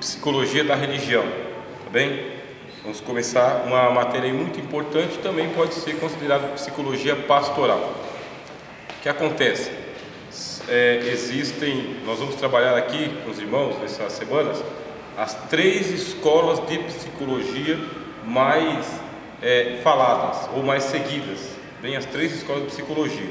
psicologia da religião, tá bem? Vamos começar uma matéria muito importante, também pode ser considerada psicologia pastoral. O que acontece? Nós vamos trabalhar aqui com os irmãos nessas semanas as 3 escolas de psicologia mais faladas ou mais seguidas, bem, as 3 escolas de psicologia.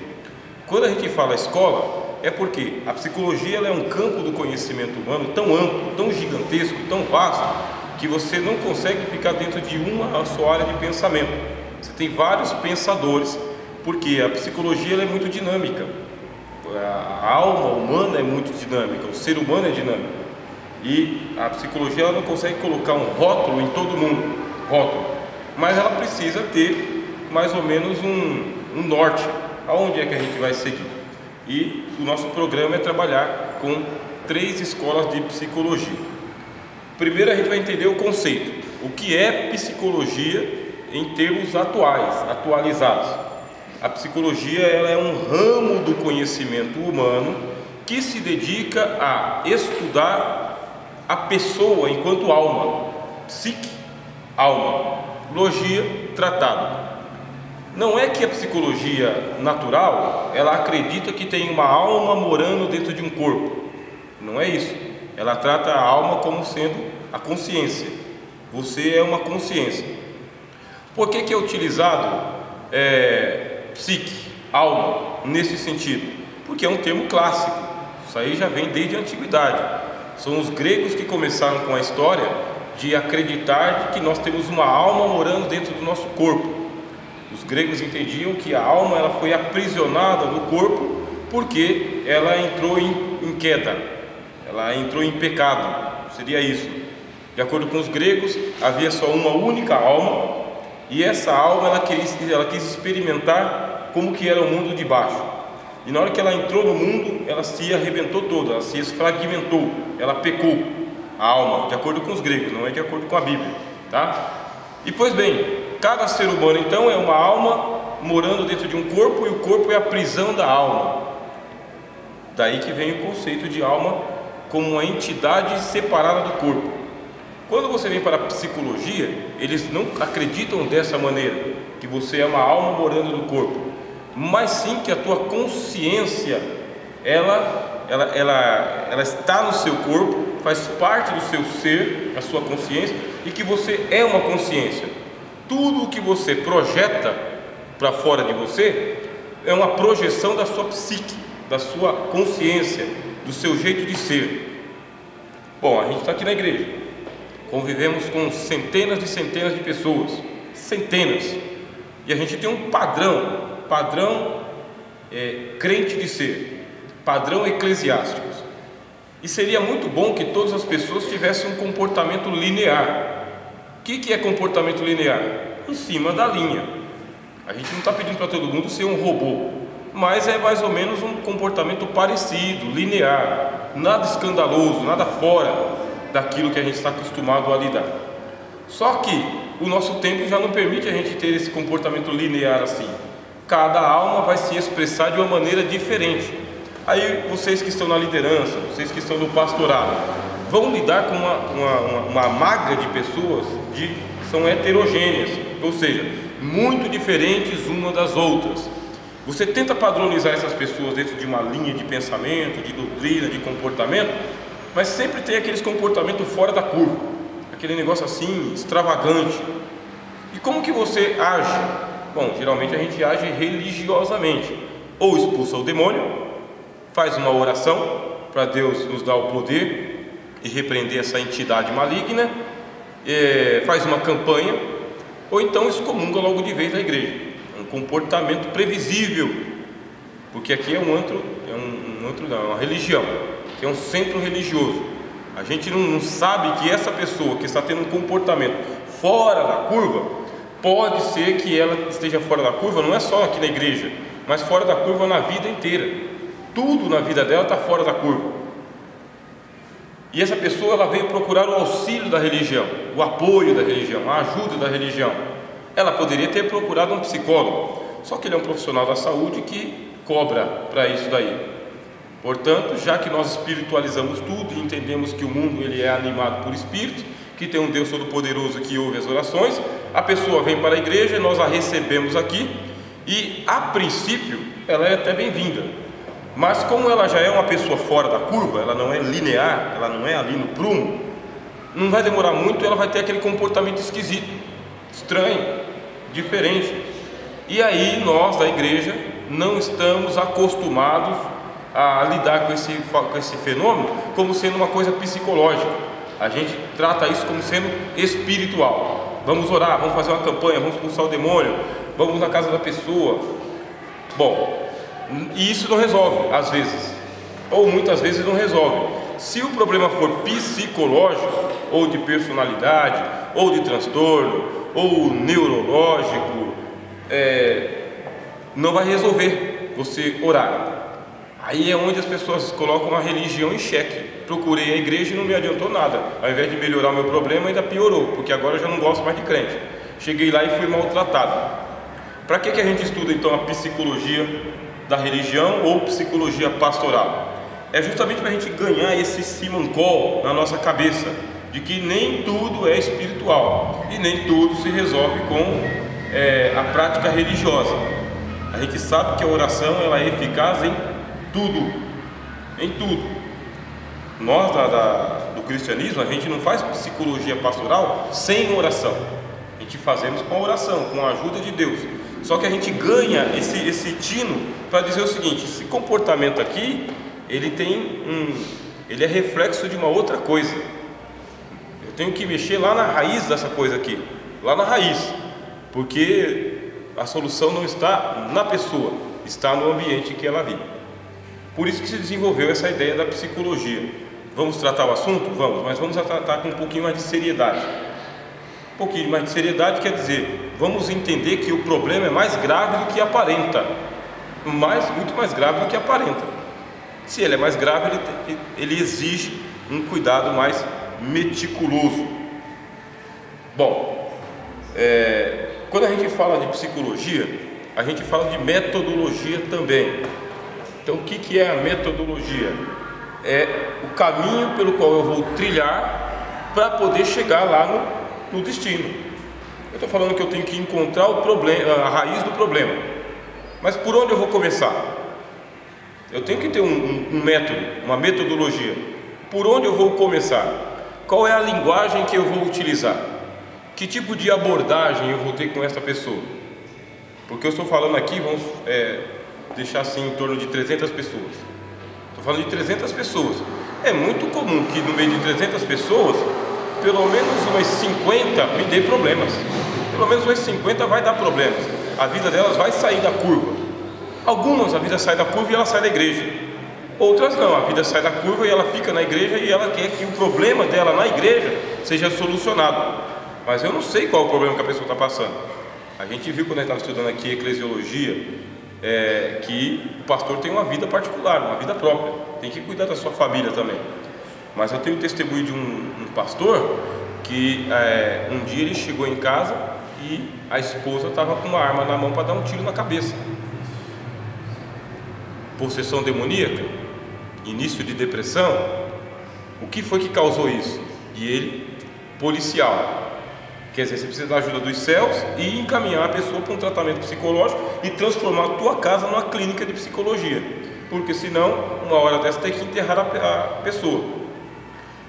Quando a gente fala escola, é porque a psicologia ela é um campo do conhecimento humano tão amplo, tão gigantesco, tão vasto, que você não consegue ficar dentro de uma só área de pensamento. Você tem vários pensadores, porque a psicologia ela é muito dinâmica. A alma humana é muito dinâmica, o ser humano é dinâmico. E a psicologia ela não consegue colocar um rótulo em todo mundo, mas ela precisa ter mais ou menos um norte, aonde é que a gente vai seguir. E o nosso programa é trabalhar com 3 escolas de psicologia. Primeiro a gente vai entender o conceito, o que é psicologia em termos atualizados. A psicologia ela é um ramo do conhecimento humano que se dedica a estudar a pessoa enquanto alma, psique, alma, logia, tratado. Não é que a psicologia natural, ela acredita que tem uma alma morando dentro de um corpo. Não é isso. Ela trata a alma como sendo a consciência. Você é uma consciência. Por que é utilizado psique, alma, nesse sentido? Porque é um termo clássico. Isso aí já vem desde a antiguidade. São os gregos que começaram com a história de acreditar que nós temos uma alma morando dentro do nosso corpo. Os gregos entendiam que a alma ela foi aprisionada no corpo porque ela entrou em queda, ela entrou em pecado, seria isso. De acordo com os gregos, havia só uma única alma e essa alma ela quis experimentar como que era o mundo de baixo. E na hora que ela entrou no mundo, ela se arrebentou toda, ela se esfragmentou, ela pecou, a alma, de acordo com os gregos, não é de acordo com a Bíblia, tá? E pois bem, cada ser humano então é uma alma morando dentro de um corpo e o corpo é a prisão da alma. Daí que vem o conceito de alma como uma entidade separada do corpo. Quando você vem para a psicologia, eles não acreditam dessa maneira, que você é uma alma morando no corpo, mas sim que a tua consciência ela está no seu corpo, faz parte do seu ser, a sua consciência, e que você é uma consciência. Tudo o que você projeta para fora de você é uma projeção da sua psique, da sua consciência, do seu jeito de ser. Bom, a gente está aqui na igreja, convivemos com centenas de pessoas, centenas, e a gente tem um padrão crente de ser, padrão eclesiástico. E seria muito bom que todas as pessoas tivessem um comportamento linear. O que é comportamento linear? Em cima da linha. A gente não está pedindo para todo mundo ser um robô, mas é mais ou menos um comportamento parecido, linear, nada escandaloso, nada fora daquilo que a gente está acostumado a lidar. Só que o nosso tempo já não permite a gente ter esse comportamento linear assim. Cada alma vai se expressar de uma maneira diferente. Aí vocês que estão na liderança, vocês que estão no pastorado, vão lidar com uma magra de pessoas que são heterogêneas, ou seja, muito diferentes umas das outras. Você tenta padronizar essas pessoas dentro de uma linha de pensamento, de doutrina, de comportamento, mas sempre tem aqueles comportamentos fora da curva, aquele negócio assim, extravagante. E como que você age? Bom, geralmente a gente age religiosamente, ou expulsa o demônio, faz uma oração para Deus nos dar o poder e repreender essa entidade maligna, faz uma campanha, ou então excomunga logo de vez da igreja. Um comportamento previsível, porque aqui é uma religião, que é um centro religioso. A gente não sabe que essa pessoa que está tendo um comportamento fora da curva, pode ser que ela esteja fora da curva, não é só aqui na igreja, mas fora da curva na vida inteira. Tudo na vida dela está fora da curva. E essa pessoa ela veio procurar o auxílio da religião, o apoio da religião, a ajuda da religião. Ela poderia ter procurado um psicólogo, só que ele é um profissional da saúde que cobra para isso daí. Portanto, já que nós espiritualizamos tudo e entendemos que o mundo ele é animado por espírito, que tem um Deus Todo-Poderoso que ouve as orações, a pessoa vem para a igreja, nós a recebemos aqui e, a princípio, ela é até bem-vinda. Mas como ela já é uma pessoa fora da curva, ela não é linear, ela não é ali no prumo, não vai demorar muito, ela vai ter aquele comportamento esquisito, estranho, diferente. E aí nós da igreja não estamos acostumados a lidar com esse fenômeno como sendo uma coisa psicológica. A gente trata isso como sendo espiritual. Vamos orar, vamos fazer uma campanha, vamos expulsar o demônio, vamos na casa da pessoa. Bom, e isso não resolve, às vezes, ou muitas vezes não resolve. Se o problema for psicológico, ou de personalidade, ou de transtorno, ou neurológico, não vai resolver você orar. Aí é onde as pessoas colocam a religião em xeque. Procurei a igreja e não me adiantou nada. Ao invés de melhorar o meu problema, ainda piorou, porque agora eu já não gosto mais de crente. Cheguei lá e fui maltratado. Para que a gente estuda então a psicologia da religião ou psicologia pastoral? É justamente para a gente ganhar esse simancol na nossa cabeça, de que nem tudo é espiritual e nem tudo se resolve com a prática religiosa. A gente sabe que a oração ela é eficaz em tudo, em tudo. Nós do cristianismo, a gente não faz psicologia pastoral sem oração. A gente fazemos com a oração, com a ajuda de Deus. Só que a gente ganha esse tino para dizer o seguinte: esse comportamento aqui, ele é reflexo de uma outra coisa. Eu tenho que mexer lá na raiz dessa coisa aqui, lá na raiz, porque a solução não está na pessoa, está no ambiente que ela vive. Por isso que se desenvolveu essa ideia da psicologia. Vamos tratar o assunto? Vamos, mas vamos tratar com um pouquinho mais de seriedade. Um pouquinho mais de seriedade quer dizer, vamos entender que o problema é mais grave do que aparenta. Muito mais grave do que aparenta. Se ele é mais grave, ele exige um cuidado mais meticuloso. Bom, quando a gente fala de psicologia, a gente fala de metodologia também. Então, o que é a metodologia? É o caminho pelo qual eu vou trilhar para poder chegar lá no destino. Eu estou falando que eu tenho que encontrar o problema, a raiz do problema. Mas por onde eu vou começar? Eu tenho que ter um método, uma metodologia. Por onde eu vou começar? Qual é a linguagem que eu vou utilizar? Que tipo de abordagem eu vou ter com essa pessoa? Porque eu estou falando aqui, vamos deixar assim em torno de 300 pessoas. Estou falando de 300 pessoas. É muito comum que no meio de 300 pessoas, pelo menos umas 50 me dê problemas. Pelo menos umas 50 vai dar problemas. A vida delas vai sair da curva. Algumas a vida sai da curva e ela sai da igreja. Outras não, a vida sai da curva e ela fica na igreja e ela quer que o problema dela na igreja seja solucionado. Mas eu não sei qual é o problema que a pessoa está passando. A gente viu quando a gente estava estudando aqui eclesiologia, que o pastor tem uma vida particular, uma vida própria, tem que cuidar da sua família também. Mas eu tenho o testemunho de um pastor que um dia ele chegou em casa e a esposa estava com uma arma na mão para dar um tiro na cabeça. Possessão demoníaca, início de depressão. O que foi que causou isso? E ele, policial. Quer dizer, você precisa da ajuda dos céus e encaminhar a pessoa para um tratamento psicológico e transformar a tua casa numa clínica de psicologia, porque senão, uma hora dessa tem que enterrar a pessoa.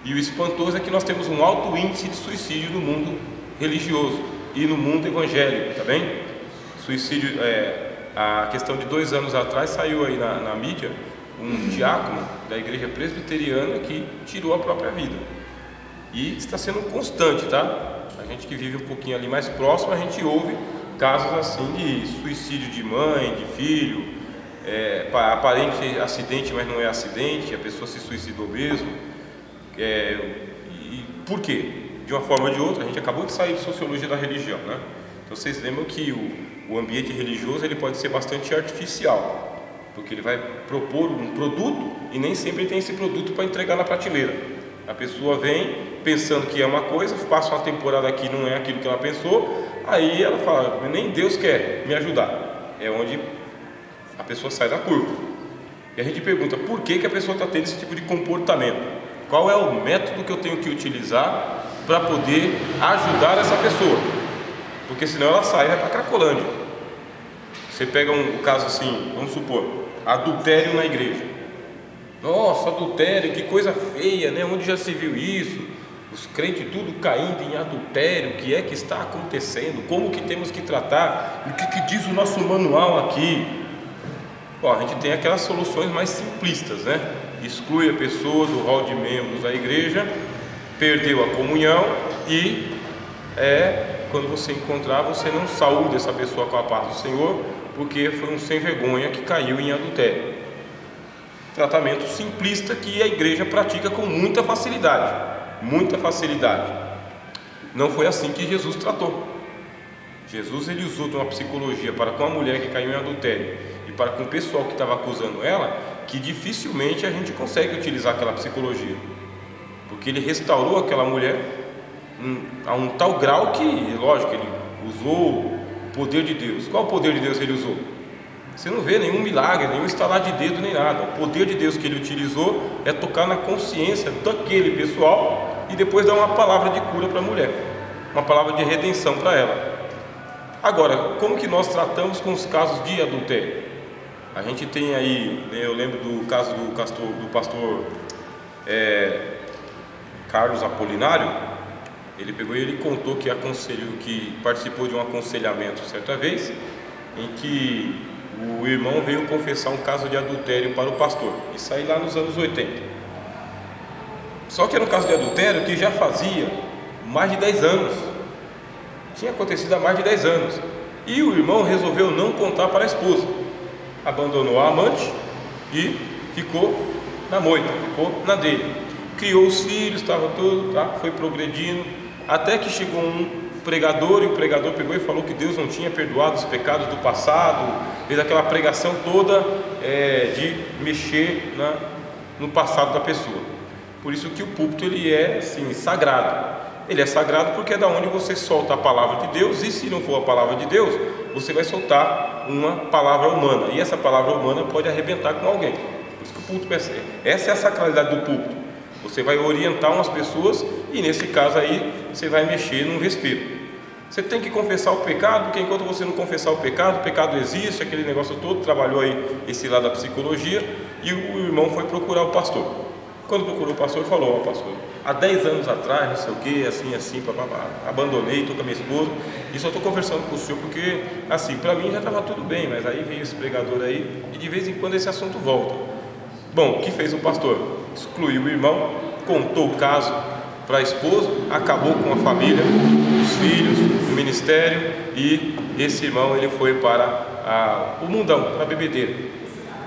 E o espantoso é que nós temos um alto índice de suicídio no mundo religioso e no mundo evangélico, tá bem? Suicídio, a questão de 2 anos atrás saiu aí na mídia um diácono da igreja presbiteriana que tirou a própria vida. E está sendo constante, tá? A gente que vive um pouquinho ali mais próximo, a gente ouve casos assim de suicídio de mãe, de filho, aparente acidente, mas não é acidente, a pessoa se suicidou mesmo. E por quê? De uma forma ou de outra, a gente acabou de sair de sociologia da religião, né? Então vocês lembram que o ambiente religioso ele pode ser bastante artificial, porque ele vai propor um produto e nem sempre tem esse produto para entregar na prateleira. A pessoa vem pensando que é uma coisa, passa uma temporada aqui, não é aquilo que ela pensou, aí ela fala, nem Deus quer me ajudar. É onde a pessoa sai da curva. E a gente pergunta, por que a pessoa está tendo esse tipo de comportamento? Qual é o método que eu tenho que utilizar para poder ajudar essa pessoa? Porque senão ela sai e vai para a Cracolândia. Você pega um caso assim, vamos supor, adultério na igreja. Nossa, adultério, que coisa feia, né? Onde já se viu isso? Os crentes tudo caindo em adultério, o que é que está acontecendo? Como que temos que tratar? O que diz o nosso manual aqui? Bom, a gente tem aquelas soluções mais simplistas, né? Exclui a pessoa do rol de membros da igreja, perdeu a comunhão e quando você encontrar, você não saúde essa pessoa com a paz do Senhor, porque foi um sem vergonha que caiu em adultério. Tratamento simplista que a igreja pratica com muita facilidade. Muita facilidade. Não foi assim que Jesus tratou. Jesus ele usou de uma psicologia para com a mulher que caiu em adultério e para com o pessoal que estava acusando ela, que dificilmente a gente consegue utilizar aquela psicologia, porque ele restaurou aquela mulher a um tal grau que, lógico, ele usou o poder de Deus. Qual o poder de Deus ele usou? Você não vê nenhum milagre, nenhum estalar de dedo, nem nada. O poder de Deus que ele utilizou é tocar na consciência daquele pessoal e depois dar uma palavra de cura para a mulher, uma palavra de redenção para ela. Agora, como que nós tratamos com os casos de adultério? A gente tem aí, eu lembro do caso do pastor Carlos Apolinário. Ele pegou e ele contou que participou de um aconselhamento certa vez, em que o irmão veio confessar um caso de adultério para o pastor. Isso aí lá nos anos 80. Só que era um caso de adultério que já fazia mais de 10 anos. Tinha acontecido há mais de 10 anos. E o irmão resolveu não contar para a esposa. Abandonou a amante e ficou na moita, ficou na dele. Criou os filhos, estava tudo, tá? Foi progredindo, até que chegou um pregador, e o pregador pegou e falou que Deus não tinha perdoado os pecados do passado, fez aquela pregação toda de mexer no passado da pessoa. Por isso que o púlpito ele é assim, sagrado. Ele é sagrado porque é da onde você solta a palavra de Deus, e se não for a palavra de Deus, você vai soltar uma palavra humana, e essa palavra humana pode arrebentar com alguém. Por isso que o púlpito essa é a sacralidade do púlpito. Você vai orientar umas pessoas e nesse caso aí você vai mexer num respiro. Você tem que confessar o pecado, porque enquanto você não confessar o pecado existe, aquele negócio todo. Trabalhou aí esse lado da psicologia, e o irmão foi procurar o pastor. Quando procurou o pastor, falou: ó, pastor, há 10 anos atrás, não sei o que, assim, papapá, abandonei, estou com a minha esposa e só estou conversando com o senhor porque, assim, para mim já estava tudo bem, mas aí veio esse pregador aí e de vez em quando esse assunto volta. Bom, o que fez o pastor? Excluiu o irmão, contou o caso para a esposa, acabou com a família, os filhos, o ministério, e esse irmão ele foi para o mundão, para a bebedeira.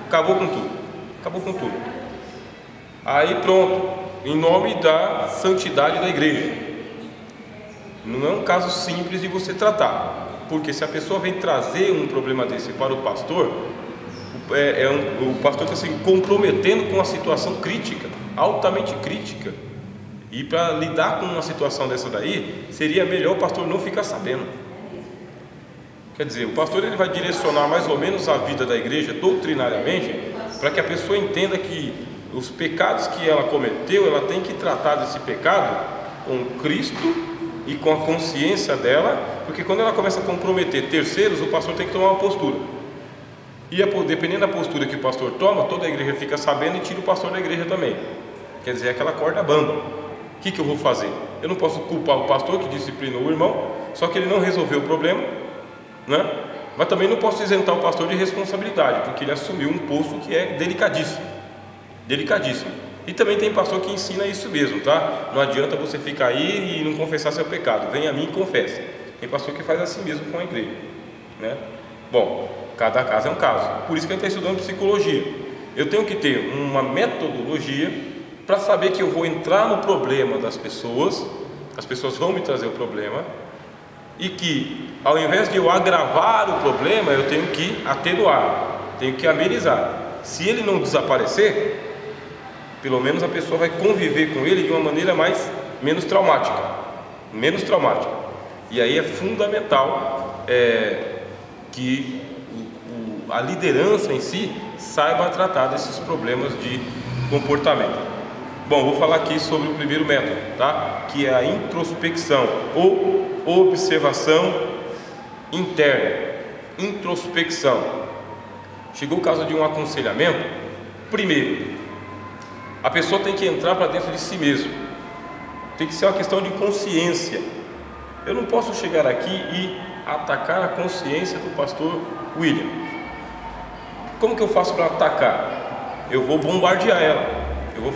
Acabou com tudo. Aí pronto, em nome da santidade da igreja. Não é um caso simples de você tratar, porque se a pessoa vem trazer um problema desse para o pastor, o pastor está se comprometendo com uma situação crítica, altamente crítica. E para lidar com uma situação dessa daí, seria melhor o pastor não ficar sabendo. Quer dizer, o pastor ele vai direcionar mais ou menos a vida da igreja doutrinariamente, para que a pessoa entenda que os pecados que ela cometeu, ela tem que tratar desse pecado com Cristo e com a consciência dela, porque quando ela começa a comprometer terceiros, o pastor tem que tomar uma postura. E dependendo da postura que o pastor toma, toda a igreja fica sabendo e tira o pastor da igreja também. Quer dizer, aquela corda bamba. O que eu vou fazer? Eu não posso culpar o pastor que disciplinou o irmão, só que ele não resolveu o problema, né? Mas também não posso isentar o pastor de responsabilidade, porque ele assumiu um posto que é delicadíssimo. E também tem pastor que ensina isso mesmo, tá? Não adianta você ficar aí e não confessar seu pecado. Vem a mim e confessa. Tem pastor que faz assim mesmo com a igreja, né? Bom, cada caso é um caso. Por isso que a gente está estudando psicologia. Eu tenho que ter uma metodologia para saber que eu vou entrar no problema das pessoas, as pessoas vão me trazer o problema, e que ao invés de eu agravar o problema, eu tenho que atenuar, tenho que amenizar. Se ele não desaparecer, pelo menos a pessoa vai conviver com ele de uma maneira menos traumática. E aí é fundamental que a liderança em si saiba tratar desses problemas de comportamento. Bom, vou falar aqui sobre o primeiro método, tá? Que é a introspecção ou observação interna. Introspecção. Chegou o caso de um aconselhamento. Primeiro, a pessoa tem que entrar para dentro de si mesmo. Tem que ser uma questão de consciência. Eu não posso chegar aqui e atacar a consciência do pastor William. Como que eu faço para atacar? Eu vou bombardear ela. Eu vou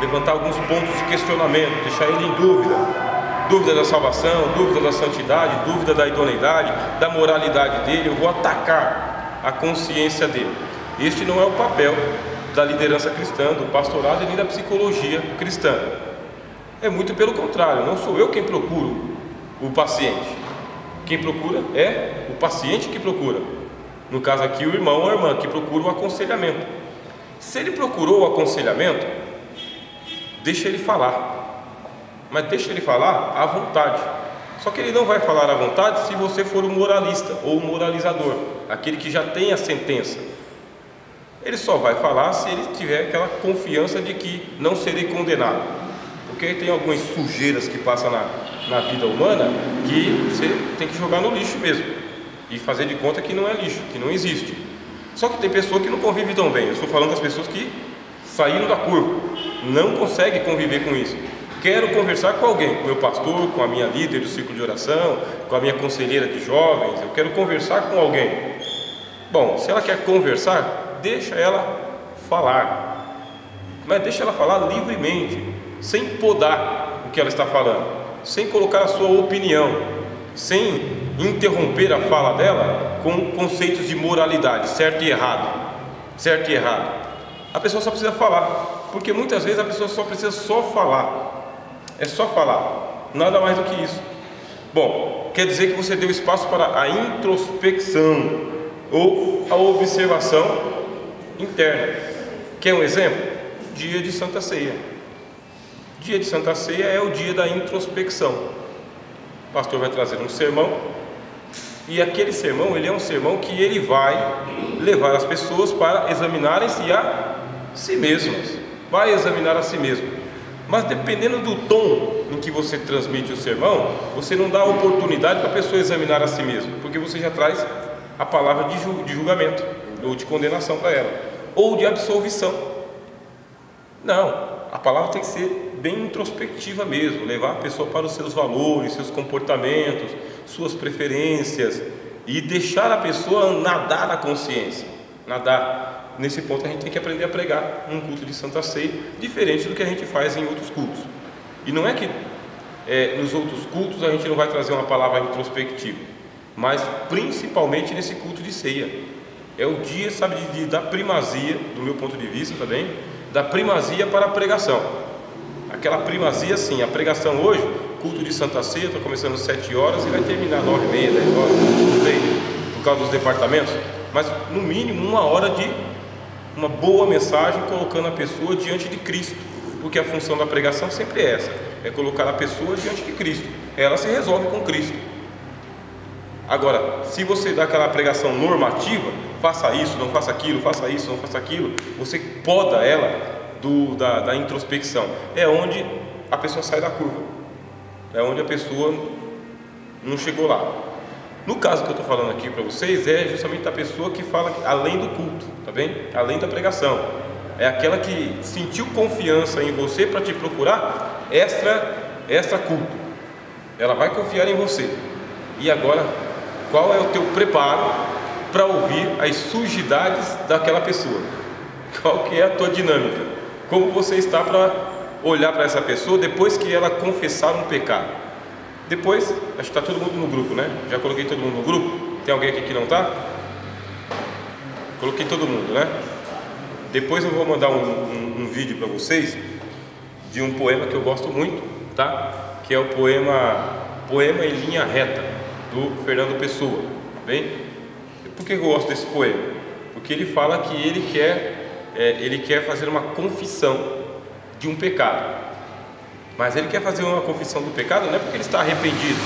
levantar alguns pontos de questionamento, deixar ele em dúvida. Dúvida da salvação, dúvida da santidade, dúvida da idoneidade, da moralidade dele. Eu vou atacar a consciência dele. Este não é o papel da liderança cristã, do pastorado e nem da psicologia cristã. É muito pelo contrário, não sou eu quem procuro o paciente. Quem procura é o paciente que procura. No caso aqui, o irmão ou a irmã que procura o aconselhamento. Se ele procurou o aconselhamento, deixa ele falar. Mas deixa ele falar à vontade. Só que ele não vai falar à vontade se você for o moralista ou o moralizador, aquele que já tem a sentença. Ele só vai falar se ele tiver aquela confiança de que não serei condenado. Porque tem algumas sujeiras que passam na vida humana que você tem que jogar no lixo mesmo e fazer de conta que não é lixo, que não existe. Só que tem pessoa que não convive tão bem. Eu estou falando das pessoas que saíram da curva, não conseguem conviver com isso. Quero conversar com alguém, com o meu pastor, com a minha líder do círculo de oração, com a minha conselheira de jovens. Eu quero conversar com alguém. Bom, se ela quer conversar, deixa ela falar, mas deixa ela falar livremente, sem podar o que ela está falando, sem colocar a sua opinião, sem interromper a fala dela com conceitos de moralidade, certo e errado, certo e errado. A pessoa só precisa falar, porque muitas vezes a pessoa só precisa falar, é só falar, nada mais do que isso. Bom, quer dizer que você deu espaço para a introspecção ou a observação interna. Quer um exemplo? Dia de Santa Ceia. Dia de Santa Ceia é o dia da introspecção. O pastor vai trazer um sermão, e aquele sermão, ele é um sermão que ele vai levar as pessoas para examinarem-se a si mesmas. Vai examinar a si mesmo. Mas dependendo do tom em que você transmite o sermão, você não dá oportunidade para a pessoa examinar a si mesma, porque você já traz a palavra de julgamento, ou de condenação para ela, ou de absolvição. Não, a palavra tem que ser bem introspectiva mesmo, levar a pessoa para os seus valores, seus comportamentos, suas preferências, e deixar a pessoa nadar na consciência, nadar. Nesse ponto a gente tem que aprender a pregar num culto de Santa Ceia, diferente do que a gente faz em outros cultos. E não é que nos outros cultos a gente não vai trazer uma palavra introspectiva, mas principalmente nesse culto de ceia. É o dia, sabe, da primazia, do meu ponto de vista também, da primazia para a pregação. Aquela primazia, sim, a pregação hoje, culto de Santa Ceia, está começando às 7 horas e vai terminar às 9h30, 10 horas, não sei, por causa dos departamentos, mas no mínimo 1 hora de uma boa mensagem, colocando a pessoa diante de Cristo, porque a função da pregação sempre é essa, é colocar a pessoa diante de Cristo. Ela se resolve com Cristo. Agora, se você dá aquela pregação normativa, faça isso, não faça aquilo, faça isso, não faça aquilo, você poda ela da introspecção. É onde a pessoa sai da curva, é onde a pessoa não chegou lá. No caso que eu estou falando aqui para vocês, é justamente da pessoa que fala além do culto, tá bem? Além da pregação. É aquela que sentiu confiança em você para te procurar extra culto. Ela vai confiar em você. E agora, qual é o teu preparo para ouvir as sujidades daquela pessoa? Qual que é a tua dinâmica? Como você está para olhar para essa pessoa depois que ela confessar um pecado? Depois, acho que está todo mundo no grupo, né? Já coloquei todo mundo no grupo. Tem alguém aqui que não está? Coloquei todo mundo, né? Depois eu vou mandar um vídeo para vocês de um poema que eu gosto muito, tá? Que é o poema em linha reta, do Fernando Pessoa, tá bem? Por que eu gosto desse poema? Porque ele fala que ele quer fazer uma confissão de um pecado. Mas ele quer fazer uma confissão do pecado não é porque ele está arrependido,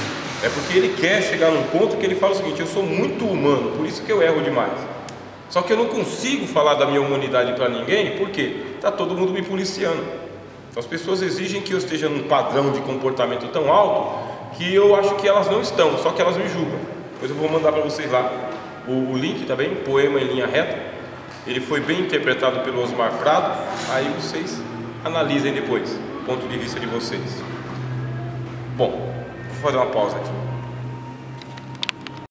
é porque ele quer chegar num ponto que ele fala o seguinte: eu sou muito humano, por isso que eu erro demais. Só que eu não consigo falar da minha humanidade para ninguém, porque está todo mundo me policiando. Então as pessoas exigem que eu esteja num padrão de comportamento tão alto que eu acho que elas não estão, só que elas me julgam. Depois eu vou mandar para vocês lá o link, tá bem? Poema em linha reta. Ele foi bem interpretado pelo Osmar Prado. Aí vocês analisem depois, do ponto de vista de vocês. Bom, vou fazer uma pausa aqui.